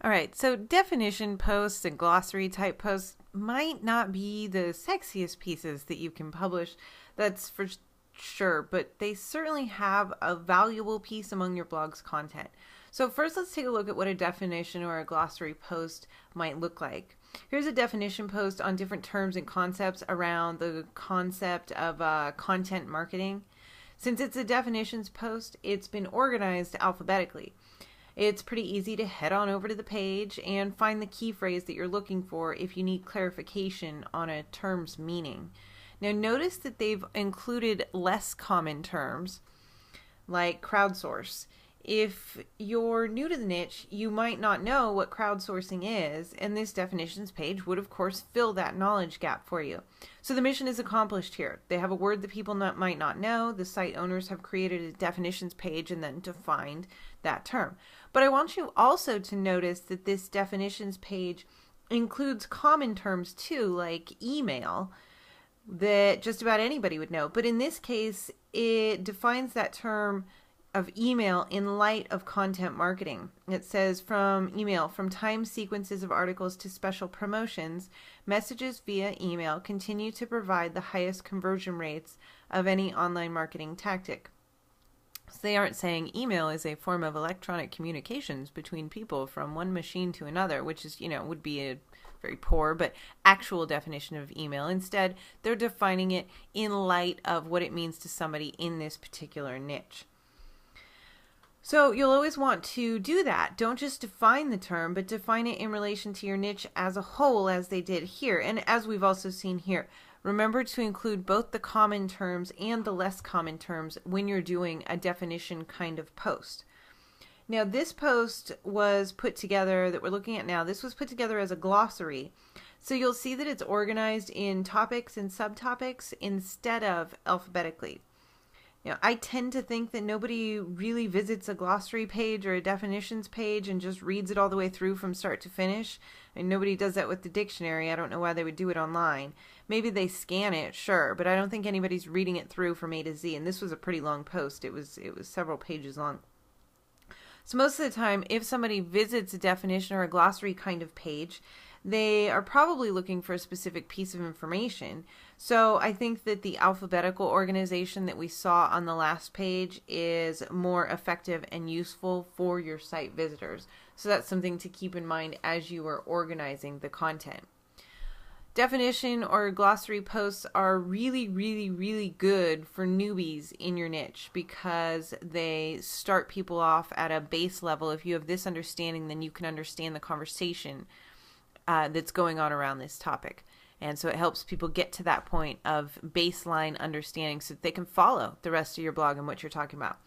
All right, so definition posts and glossary type posts might not be the sexiest pieces that you can publish, that's for sure, but they certainly have a valuable piece among your blog's content. So first, let's take a look at what a definition or a glossary post might look like. Here's a definition post on different terms and concepts around the concept of content marketing. Since it's a definitions post, it's been organized alphabetically. It's pretty easy to head on over to the page and find the key phrase that you're looking for if you need clarification on a term's meaning. Now notice that they've included less common terms like crowdsource. If you're new to the niche, you might not know what crowdsourcing is, and this definitions page would of course fill that knowledge gap for you. So the mission is accomplished here. They have a word that people might not know. The site owners have created a definitions page and then defined that term. But I want you also to notice that this definitions page includes common terms too, like email, that just about anybody would know. But in this case, it defines that term of email in light of content marketing. It says from email, from time sequences of articles to special promotions, messages via email continue to provide the highest conversion rates of any online marketing tactic. So they aren't saying email is a form of electronic communications between people from one machine to another, which is, would be a very poor but actual definition of email. Instead, they're defining it in light of what it means to somebody in this particular niche. So you'll always want to do that. Don't just define the term, but define it in relation to your niche as a whole, as they did here. And as we've also seen here, remember to include both the common terms and the less common terms when you're doing a definition kind of post. Now this post was put together, that we're looking at now, this was put together as a glossary. So you'll see that it's organized in topics and subtopics instead of alphabetically. I tend to think that nobody really visits a glossary page or a definitions page and just reads it all the way through from start to finish. And nobody does that with the dictionary. I don't know why they would do it online. Maybe they scan it, sure, but I don't think anybody's reading it through from A to Z. And this was a pretty long post. It was several pages long. So most of the time, if somebody visits a definition or a glossary kind of page, they are probably looking for a specific piece of information. So I think that the alphabetical organization that we saw on the last page is more effective and useful for your site visitors. So that's something to keep in mind as you are organizing the content. Definition or glossary posts are really, really, really good for newbies in your niche because they start people off at a base level. If you have this understanding, then you can understand the conversation that's going on around this topic. And so it helps people get to that point of baseline understanding so that they can follow the rest of your blog and what you're talking about.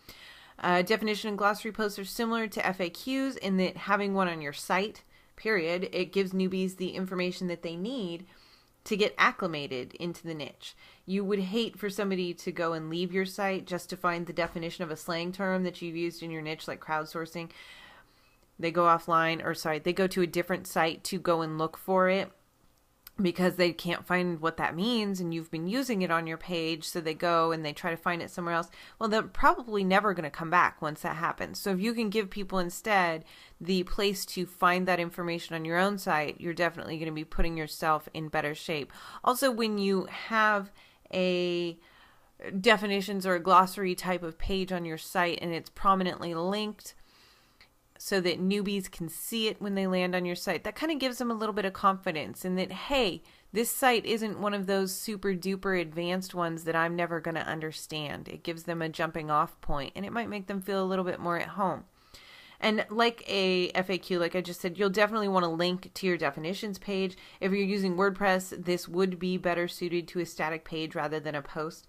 Definition and glossary posts are similar to FAQs in that having one on your site, period, it gives newbies the information that they need to get acclimated into the niche. You would hate for somebody to go and leave your site just to find the definition of a slang term that you've used in your niche, like crowdsourcing. They go offline, they go to a different site to go and look for it because they can't find what that means and you've been using it on your page. So they go and they try to find it somewhere else. Well, they're probably never going to come back once that happens. So if you can give people instead the place to find that information on your own site, you're definitely going to be putting yourself in better shape. Also, when you have a definitions or a glossary type of page on your site and it's prominently linked, so that newbies can see it when they land on your site, that kind of gives them a little bit of confidence in that, hey, this site isn't one of those super duper advanced ones that I'm never going to understand. It gives them a jumping off point and it might make them feel a little bit more at home. And like a FAQ, like I just said, you'll definitely want to link to your definitions page. If you're using WordPress, this would be better suited to a static page rather than a post.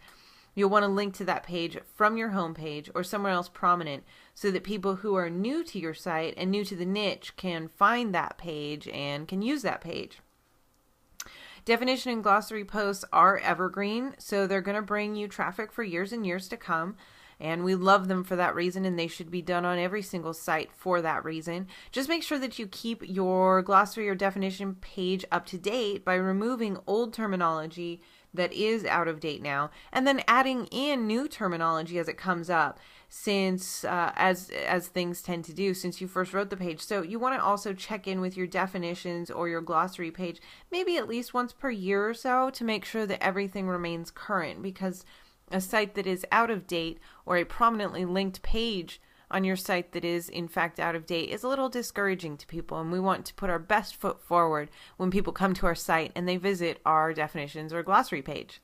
You'll want to link to that page from your homepage or somewhere else prominent so that people who are new to your site and new to the niche can find that page and can use that page. Definition and glossary posts are evergreen, so they're going to bring you traffic for years and years to come. And we love them for that reason, and they should be done on every single site for that reason. Just make sure that you keep your glossary or definition page up to date by removing old terminology that is out of date now, and then adding in new terminology as it comes up, since as things tend to do since you first wrote the page. So you want to also check in with your definitions or your glossary page maybe at least once per year or so to make sure that everything remains current, because a site that is out of date or a prominently linked page on your site that is in fact out of date is a little discouraging to people, and we want to put our best foot forward when people come to our site and they visit our definitions or glossary page.